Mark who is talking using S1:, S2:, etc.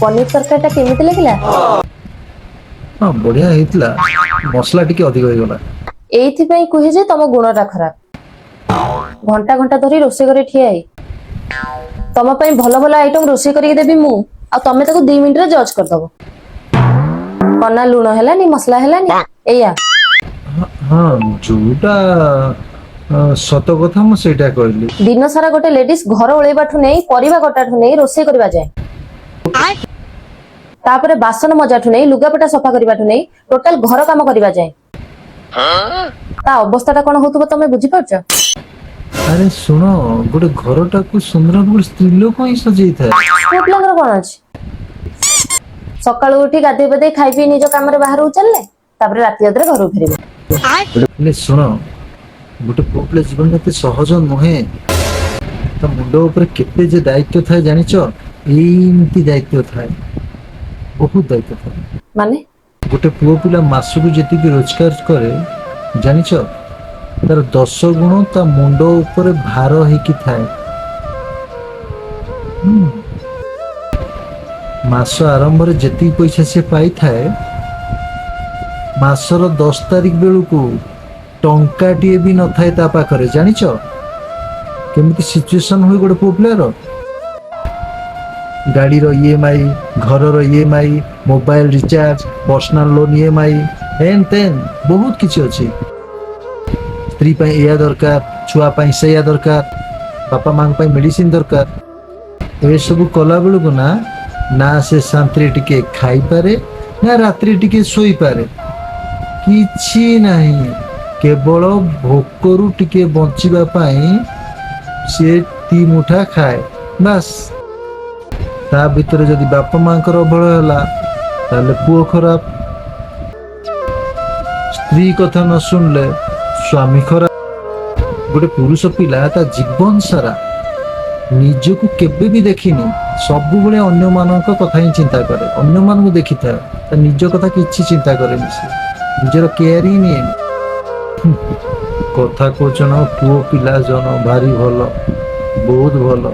S1: पनीर तरकारीटा केमिति लागिला?
S2: हाँ बढ़िया हेतला मसला टिके अधिक हो गला
S1: एइथिपई कहे जे तम गुणटा खराब। घंटा घंटा धरी रोसे करे ठियाई तम पई भलो भलो आइटम रोसे करी देबी मु आ तमे ताको 2 मिनिट रे जज कर दबो। कना लूण हेलानी मसला हेलानी एया।
S2: हाँ जोटा सत कथा मु सेटा कहली।
S1: दिन सारा गोटे लेडीज घर ओळेबाठु नै परिबा कटाठु नै रोसे करबा जाय तापरे बासन मजाठु नै लुगापटा सफा करबाठु नै टोटल घर काम करबा जाय ता अवस्थाटा कोन होतबो तमे बुझी परछ?
S2: अरे सुनो गोटे घरटा को सुंदर गोटे स्त्री लोक ही सजेई था
S1: पुटलंगर कोन अछि? सकाळु उठी गाधे बदे खाइ पी निज काम रे बाहर चलले तापरे राति अदरे घर फेरिबे।
S2: ले सुनो गोटे पुपले जीवन में सहज नुहे तो मुंड ऊपर केते जे दायित्व थाए जानिच एमती दायित्व थाए बहुत दायित्व थाए
S1: माने
S2: गोटे पुओ पिला मासकु जेतिकी रोजगार करे जानिच तार 10 गुण ता मुंड ऊपर भार हेकी थाए। मास आरंभ रे जेतिकी पैसा से पाई थाए मासर 10 तारिख बेलू को टंकाटिए भी न थाए ता पाखरे जानिच केमिति सिचुएशन होई गोटे पुओ पिलार गाड़ी रो ईएमआई घर रो EMI mobile recharge personal loan EMI एन तेन बहुत किछि अछि। स्त्री पई या दरकार छुआ पई सेया दरकार बापा मां पई मेडिसिन दरकार ए सब कला बेलू को ना से शांति टिके खाई पारे ना रात्रि टिके सोई पारे किछि नहीं केवल भोकरू टिके बंचिबा पाई से 3 मुठा खाए बस। ता भीतर जदि बापा मां कर अवहेला होला ताले पुओ खराब स्त्री कथा न सुनले स्वामी खराब। गोटे पुरुष पिला ता जीवन सारा निजको केबे भी देखिनी सबु बेले अन्य मानक कथा ही चिंता करे अन्य मान को देखि था ता निज कथा किछि चिंता करे से निजर केयर ही नहीं कथा कोचन पुओ पिला जन भारी भलो बहुत भलो।